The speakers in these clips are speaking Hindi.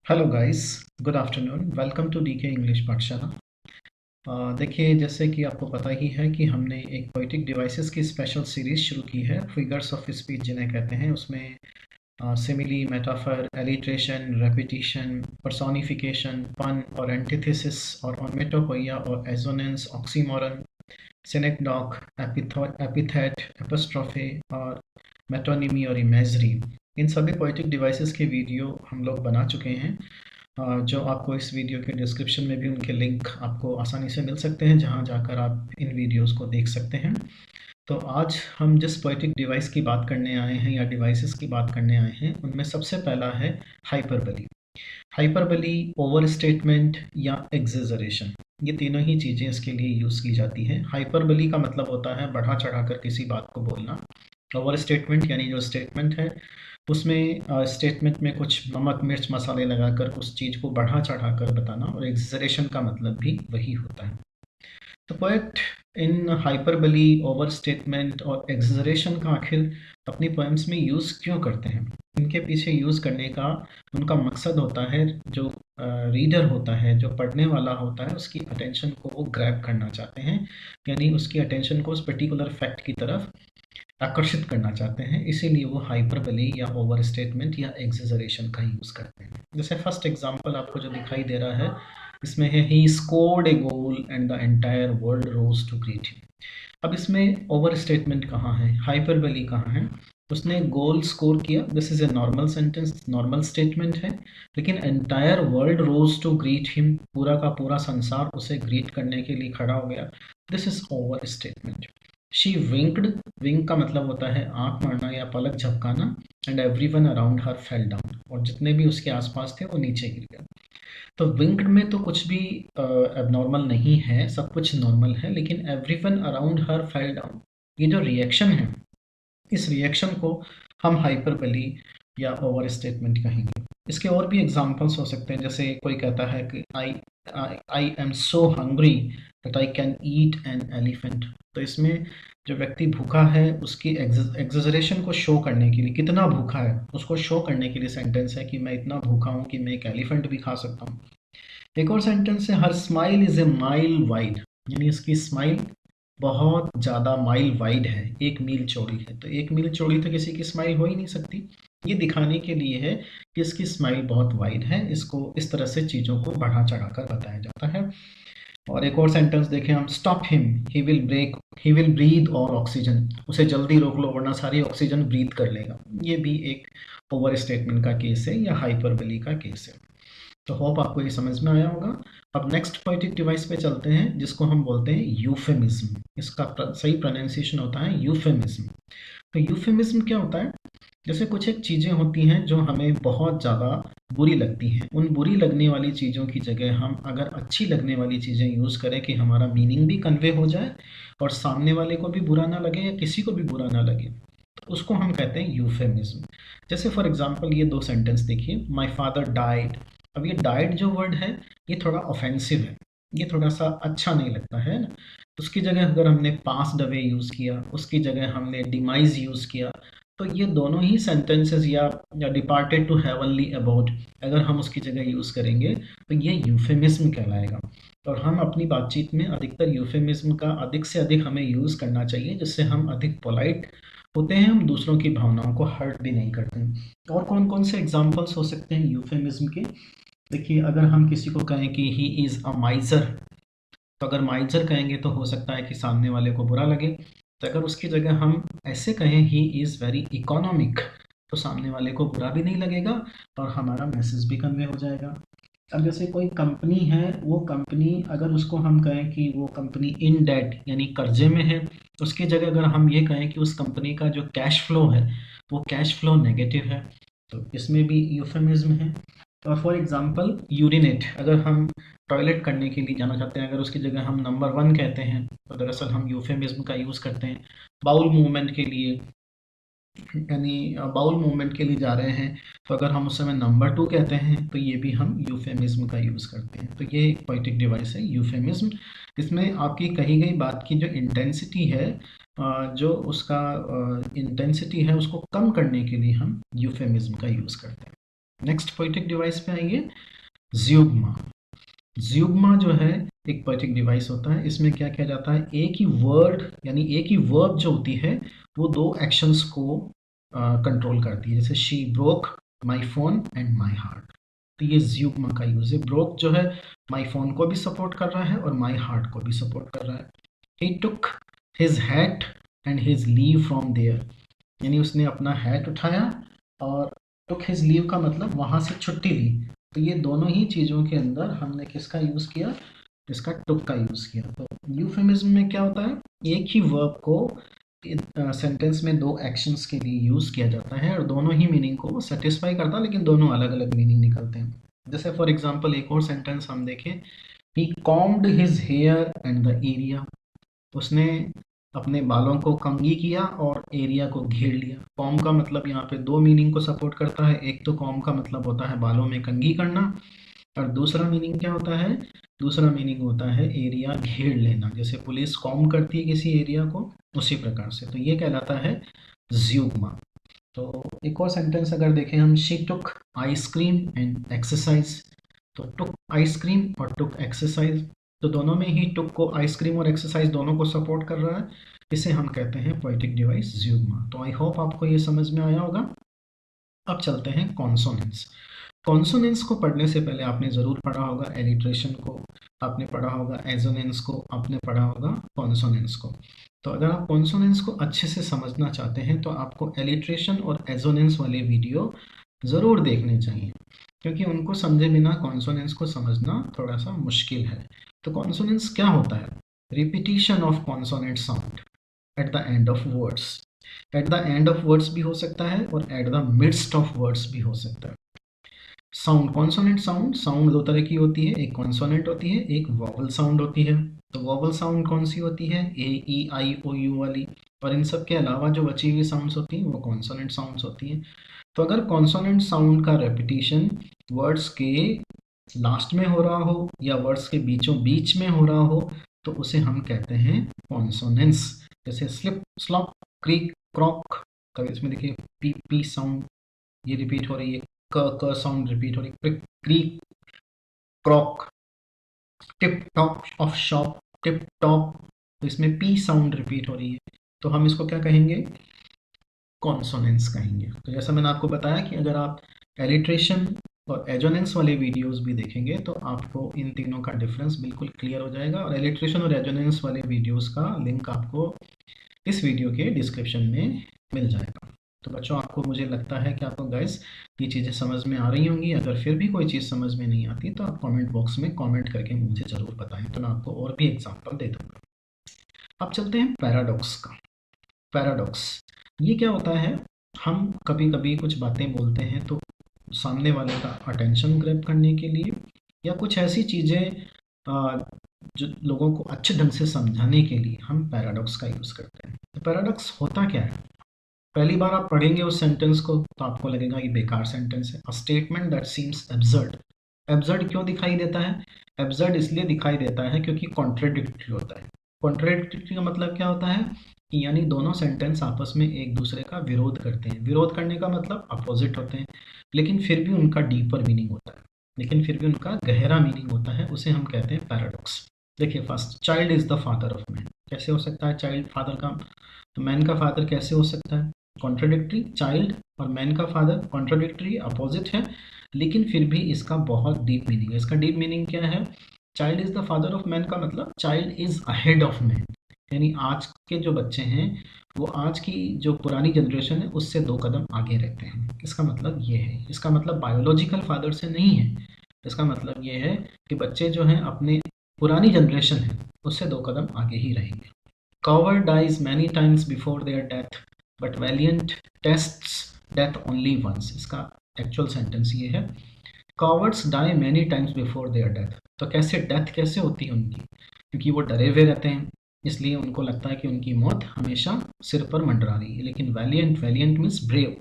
Hello guys, good afternoon. Welcome to DK English Pathshala. देखिए, जैसे कि आपको पता ही है कि हमने एक पोएटिक डिवाइसेस की स्पेशल सीरीज शुरू की है, फिगर्स ऑफ स्पीच जिन्हें कहते हैं। उसमें simile, metaphor, alliteration, repetition, personification, पन और एंटीथेसिस और ओनमेटोपोइया और एजोनेंस, ऑक्सीमोरन, सिनेक्डॉक, एपिथेट, एपिस्ट्रोफे और मेटोनिमी और इमेजरी, इन सभी पोएटिक डिवाइसेस के वीडियो हम लोग बना चुके हैं। जो आपको इस वीडियो के डिस्क्रिप्शन में भी उनके लिंक आपको आसानी से मिल सकते हैं, जहां जाकर आप इन वीडियोस को देख सकते हैं। तो आज हम जिस पोएटिक डिवाइस की बात करने आए हैं या डिवाइसेस की बात करने आए हैं, उनमें सबसे पहला है हाइपरबली। हाइपरबली, ओवर स्टेटमेंट या एग्जेजरेशन, ये तीनों ही चीज़ें इसके लिए यूज़ की जाती हैं। हाइपरबली का मतलब होता है बढ़ा चढ़ाकर किसी बात को बोलना। ओवर स्टेटमेंट यानी जो स्टेटमेंट है उसमें स्टेटमेंट में कुछ नमक मिर्च मसाले लगाकर उस चीज़ को बढ़ा चढ़ाकर बताना, और एग्जरेशन का मतलब भी वही होता है। तो poet in hyperbole, over statement और एग्जरेशन का आखिर अपनी पोएम्स में यूज़ क्यों करते हैं? इनके पीछे यूज़ करने का उनका मकसद होता है, जो रीडर होता है, जो पढ़ने वाला होता है, उसकी अटेंशन को वो ग्रैब करना चाहते हैं, यानी उसकी अटेंशन को उस पर्टिकुलर फैक्ट की तरफ आकर्षित करना चाहते हैं। इसीलिए वो हाइपरबली या ओवर स्टेटमेंट या एग्जेजरेशन का यूज़ करते हैं। जैसे फर्स्ट एग्जांपल आपको जो दिखाई दे रहा है, इसमें है he scored a goal and the entire world rose to greet him. अब इसमें ओवर स्टेटमेंट कहाँ है, हाइपरबली कहाँ है? उसने गोल स्कोर किया, this is a normal sentence, normal statement है। लेकिन entire world rose to greet him, पूरा का पूरा संसार उसे ग्रीट करने के लिए खड़ा हो गया, this is overstatement. She winked, wink का मतलब होता है आंख मारना या पलक झपकाना, and everyone around her fell down, और जितने भी उसके आसपास थे वो नीचे गिर गए। तो विंक्ड में तो कुछ भी एबनॉर्मल नहीं है, सब कुछ नॉर्मल है, लेकिन everyone around her fell down, ये जो रिएक्शन है, इस रिएक्शन को हम हाइपरबली या ओवर स्टेटमेंट कहेंगे। इसके और भी एग्जांपल्स हो सकते हैं, जैसे कोई कहता है कि I am so hungry that I can eat an elephant. तो इसमें जो व्यक्ति भूखा है उसकी एग्जेजरेशन को शो करने के लिए, कितना भूखा है उसको शो करने के लिए सेंटेंस है कि मैं इतना भूखा हूँ कि मैं एक एलिफेंट भी खा सकता हूँ। एक और सेंटेंस है her smile is a mile wide, यानी इसकी स्माइल बहुत ज़्यादा माइल वाइड है, 1 मील चौड़ी है। तो 1 मील चौड़ी तो किसी की स्माइल हो ही नहीं सकती। ये दिखाने के लिए है कि इसकी स्माइल बहुत वाइड है। इसको इस तरह से चीज़ों को बढ़ा चढ़ाकर बताया जाता है। और एक और सेंटेंस देखें हम, stop him, he will breathe और ऑक्सीजन, उसे जल्दी रोक लो वरना सारी ऑक्सीजन ब्रीथ कर लेगा। ये भी एक ओवर स्टेटमेंट का केस है या हाइपरबली का केस है। तो होप आपको ये समझ में आया होगा। अब नेक्स्ट पोएटिक डिवाइस पे चलते हैं, जिसको हम बोलते हैं यूफेमिज्म। इसका सही प्रोनाउंसिएशन होता है यूफेमिज्म। तो यूफेमिज्म क्या होता है? जैसे कुछ एक चीज़ें होती हैं जो हमें बहुत ज़्यादा बुरी लगती हैं, उन बुरी लगने वाली चीज़ों की जगह हम अगर अच्छी लगने वाली चीज़ें यूज़ करें कि हमारा मीनिंग भी कन्वे हो जाए और सामने वाले को भी बुरा ना लगे या किसी को भी बुरा ना लगे, तो उसको हम कहते हैं यूफेमिज्म। जैसे फॉर एग्जांपल ये 2 सेंटेंस देखिए, माय फादर डाइड। अब ये डाइड जो वर्ड है, ये थोड़ा ऑफेंसिव है, ये थोड़ा सा अच्छा नहीं लगता है ना। उसकी जगह अगर हमने पास्ट अवे यूज़ किया, उसकी जगह हमने डिमाइज यूज़ किया, तो ये दोनों ही सेंटेंसेस या डिपार्टेड टू हेवनली अबाउट, अगर हम उसकी जगह यूज़ करेंगे तो ये यूफेमिज्म कहलाएगा। और हम अपनी बातचीत में अधिकतर यूफेमिज्म का अधिक से अधिक हमें यूज़ करना चाहिए, जिससे हम अधिक पोलाइट होते हैं, हम दूसरों की भावनाओं को हर्ट भी नहीं करते हैं। और कौन कौन से एग्जाम्पल्स हो सकते हैं यूफेमिज्म के? देखिए, अगर हम किसी को कहें कि ही इज़ अ माइजर, तो अगर माइजर कहेंगे तो हो सकता है कि सामने वाले को बुरा लगे। तो अगर उसकी जगह हम ऐसे कहें ही इज़ वेरी इकोनॉमिक, तो सामने वाले को बुरा भी नहीं लगेगा और हमारा मैसेज भी कन्वे हो जाएगा। अब जैसे कोई कंपनी है, वो कंपनी अगर उसको हम कहें कि वो कंपनी इन डेट यानी कर्जे में है, उसकी जगह अगर हम ये कहें कि उस कंपनी का जो कैश फ्लो है वो कैश फ्लो नेगेटिव है, तो इसमें भी यूफेमिज्म है। और फॉर एग्जांपल यूरिनेट, अगर हम टॉयलेट करने के लिए जाना चाहते हैं, अगर उसकी जगह हम नंबर 1 कहते हैं, तो दरअसल हम यूफेमिज्म का यूज़ करते हैं। बाउल मूवमेंट के लिए, यानी बाउल मूवमेंट के लिए जा रहे हैं, तो अगर हम उस समय नंबर 2 कहते हैं, तो ये भी हम यूफेमिज्म का यूज़ करते हैं। तो ये एक पोएटिक डिवाइस है यूफेमिज्म। इसमें आपकी कही गई बात की जो इंटेंसिटी है, जो उसका इंटेंसिटी है, उसको कम करने के लिए हम यूफेमिज्म का यूज़ करते हैं। नेक्स्ट पोइटिक डिवाइस पे आइए, ज़्यूग्मा। ज़्यूग्मा जो है एक पोएटिक डिवाइस होता है। इसमें क्या किया जाता है, एक ही वर्ड यानी एक ही वर्ब जो होती है वो दो एक्शंस को कंट्रोल करती है। जैसे she broke my phone and my heart, तो ये ज़्यूग्मा का यूज़ है। ब्रोक जो है माई फोन को भी सपोर्ट कर रहा है और माई हार्ट को भी सपोर्ट कर रहा है। He took his hat and his leave from there, यानी उसने अपना हैट उठाया और टुक हिज लीव का मतलब वहाँ से छुट्टी ली। तो ये दोनों ही चीज़ों के अंदर हमने किसका यूज़ किया, इसका टुक का यूज़ किया। तो यूफेमिज्म में क्या होता है, एक ही वर्ब को सेंटेंस में दो एक्शंस के लिए यूज़ किया जाता है और दोनों ही मीनिंग को सेटिस्फाई करता है, लेकिन दोनों अलग अलग मीनिंग निकलते हैं। जैसे फॉर एग्जाम्पल एक और सेंटेंस हम देखें, he combed his hair and the area, उसने अपने बालों को कंघी किया और एरिया को घेर लिया। कॉम का मतलब यहाँ पे दो मीनिंग को सपोर्ट करता है। एक तो कॉम का मतलब होता है बालों में कंघी करना, और दूसरा मीनिंग क्या होता है, दूसरा मीनिंग होता है एरिया घेर लेना। जैसे पुलिस कॉम करती है किसी एरिया को, उसी प्रकार से। तो ये कहलाता है ज़्यूग्मा। तो एक और सेंटेंस अगर देखें हम, she took ice cream and exercise. तो टुक आइसक्रीम और टुक एक्सरसाइज, तो दोनों में ही टुक को आइसक्रीम और एक्सरसाइज दोनों को सपोर्ट कर रहा है। इसे हम कहते हैं पोएटिक डिवाइस ज़्यूग्मा। तो आई होप आपको ये समझ में आया होगा। अब चलते हैं कॉन्सोनेंट्स। कॉन्सोनेंट्स को पढ़ने से पहले आपने ज़रूर पढ़ा होगा एलिट्रेशन को, आपने पढ़ा होगा एजोनेंस को, आपने पढ़ा होगा कॉन्सोनेंट्स को। तो अगर आप कॉन्सोनेंट्स को अच्छे से समझना चाहते हैं तो आपको एलिट्रेशन और एजोनेंस वाले वीडियो ज़रूर देखने चाहिए, क्योंकि उनको समझे बिना कॉन्सोनेंट्स को समझना थोड़ा सा मुश्किल है। तो कॉन्सोनेंट्स क्या होता है, repetition of consonant sound at the end of words. At the end of words भी हो सकता है और at the midst of words भी हो सकता है। साउंड, कॉन्सोनेंट साउंड, साउंड दो तरह की होती है, एक कॉन्सोनेंट होती है, एक वॉवल साउंड होती है। तो वॉवल साउंड कौन सी होती है, ए ई आई ओ यू वाली, और इन सब के अलावा जो बची हुई साउंड्स होती हैं वो कॉन्सोनेंट साउंड्स होती हैं। तो अगर कॉन्सोनेंट साउंड का रेपिटेशन वर्ड्स के लास्ट में हो रहा हो या वर्ड्स के बीचों बीच में हो रहा हो तो उसे हम कहते हैं कॉन्सोनेंट्स। जैसे स्लिप, स्लॉप, क्रीक, क्रॉक। कभी इसमें देखिए पी पी साउंड ये रिपीट हो रही है, क साउंड रिपीट हो रही है, creak, croak, tip top of shop, tip top. तो इसमें पी साउंड रिपीट हो रही है, तो हम इसको क्या कहेंगे, कॉन्सोनेंट्स कहेंगे। तो जैसा मैंने आपको बताया कि अगर आप एलिट्रेशन और एजोनेंस वाले वीडियोस भी देखेंगे तो आपको इन तीनों का डिफरेंस बिल्कुल क्लियर हो जाएगा। और एलिट्रेशन और एजोनेंस वाले वीडियोस का लिंक आपको इस वीडियो के डिस्क्रिप्शन में मिल जाएगा। तो बच्चों, आपको, मुझे लगता है कि आपको गाइस ये चीज़ें समझ में आ रही होंगी। अगर फिर भी कोई चीज़ समझ में नहीं आती तो आप कमेंट बॉक्स में कमेंट करके मुझे ज़रूर बताएं, तो मैं आपको और भी एग्जांपल दे दूँगा। अब चलते हैं पैराडॉक्स का। पैराडॉक्स ये क्या होता है, हम कभी कभी कुछ बातें बोलते हैं तो सामने वाले का अटेंशन ग्रैब करने के लिए या कुछ ऐसी चीज़ें जो लोगों को अच्छे ढंग से समझाने के लिए हम पैराडॉक्स का यूज़ करते हैं। तो पैराडॉक्स होता क्या है, पहली बार आप पढ़ेंगे उस सेंटेंस को तो आपको लगेगा ये बेकार सेंटेंस है। A statement that seems absurd. Absurd क्यों दिखाई देता है, एब्सर्ड इसलिए दिखाई देता है क्योंकि कॉन्ट्रेडिक्टरी होता है। कॉन्ट्रेडिक्टरी का मतलब क्या होता है कि यानी दोनों सेंटेंस आपस में एक दूसरे का विरोध करते हैं। विरोध करने का मतलब अपोजिट होते हैं, लेकिन फिर भी उनका डीपर मीनिंग होता है, लेकिन फिर भी उनका गहरा मीनिंग होता है, उसे हम कहते हैं पैराडॉक्स। देखिए first, child is the father of man. कैसे हो सकता है चाइल्ड फादर का, तो मैन का फादर कैसे हो सकता है, कॉन्ट्राडिक्टरी। चाइल्ड और मैन का फादर कॉन्ट्राडिक्टरी, अपोजिट है, लेकिन फिर भी इसका बहुत डीप मीनिंग है। इसका डीप मीनिंग क्या है, child is the father of man का मतलब child is ahead of man, यानी आज के जो बच्चे हैं वो आज की जो पुरानी जनरेशन है उससे 2 कदम आगे रहते हैं। इसका मतलब ये है, इसका मतलब बायोलॉजिकल फादर से नहीं है, इसका मतलब ये है कि बच्चे जो हैं अपने पुरानी जनरेशन है उससे 2 कदम आगे ही रहेंगे। Coward dies many times before their death, but valiant tests death only once। इसका एक्चुअल सेंटेंस ये है, Cowards die many times before their death। तो कैसे डेथ कैसे होती है उनकी, क्योंकि वो डरे हुए रहते हैं इसलिए उनको लगता है कि उनकी मौत हमेशा सिर पर मंडरा रही है। लेकिन वैलियंट, वैलियंट मीन्स ब्रेव,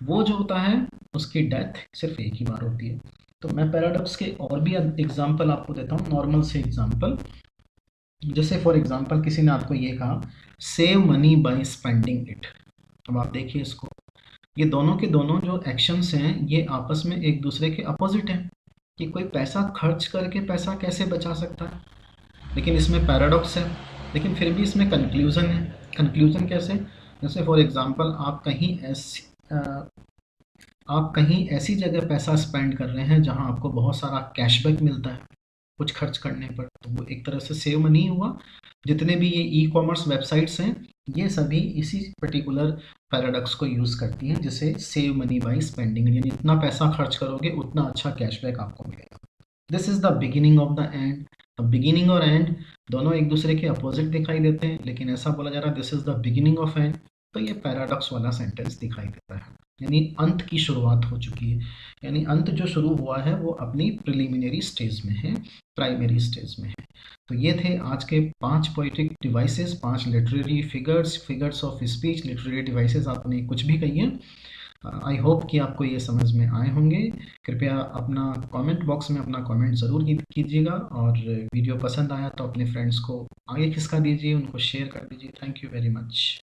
वो जो होता है उसकी डेथ सिर्फ एक ही बार होती है। तो मैं पैराडॉक्स के और भी एग्जाम्पल आपको देता हूँ, नॉर्मल से एग्जाम्पल। जैसे फॉर एग्जांपल किसी ने आपको ये कहा, save money by spending it. अब आप देखिए इसको, ये दोनों के दोनों जो एक्शंस हैं ये आपस में एक दूसरे के अपोजिट हैं कि कोई पैसा खर्च करके पैसा कैसे बचा सकता है, लेकिन इसमें पैराडॉक्स है, लेकिन फिर भी इसमें कंक्लूज़न है। कंक्लूज़न कैसे? जैसे फॉर एग्ज़ाम्पल आप कहीं ऐसी जगह पैसा स्पेंड कर रहे हैं जहां आपको बहुत सारा कैशबैक मिलता है कुछ खर्च करने पर, तो वो एक तरह से सेव मनी हुआ। जितने भी ये ई कॉमर्स वेबसाइट्स हैं ये सभी इसी पर्टिकुलर पैराडॉक्स को यूज़ करती हैं, जिसे सेव मनी बाय स्पेंडिंग, यानी इतना पैसा खर्च करोगे उतना अच्छा कैशबैक आपको मिलेगा। This is the beginning of the end. अब बिगिनिंग और एंड दोनों एक दूसरे के अपोजिट दिखाई देते हैं, लेकिन ऐसा बोला जा रहा है this is the beginning of and, तो ये पैराडॉक्स वाला सेंटेंस दिखाई देता है, यानी अंत की शुरुआत हो चुकी है। यानी अंत जो शुरू हुआ है वो अपनी प्रिलिमिनरी स्टेज में है, प्राइमरी स्टेज में है। तो ये थे आज के 5 poetic devices, 5 literary figures of speech, literary devices आपने कुछ भी कहिए। आई होप कि आपको ये समझ में आए होंगे। कृपया अपना कमेंट बॉक्स में अपना कमेंट ज़रूर कीजिएगा, और वीडियो पसंद आया तो अपने फ्रेंड्स को आगे खिसका दीजिए, उनको शेयर कर दीजिए। Thank you very much.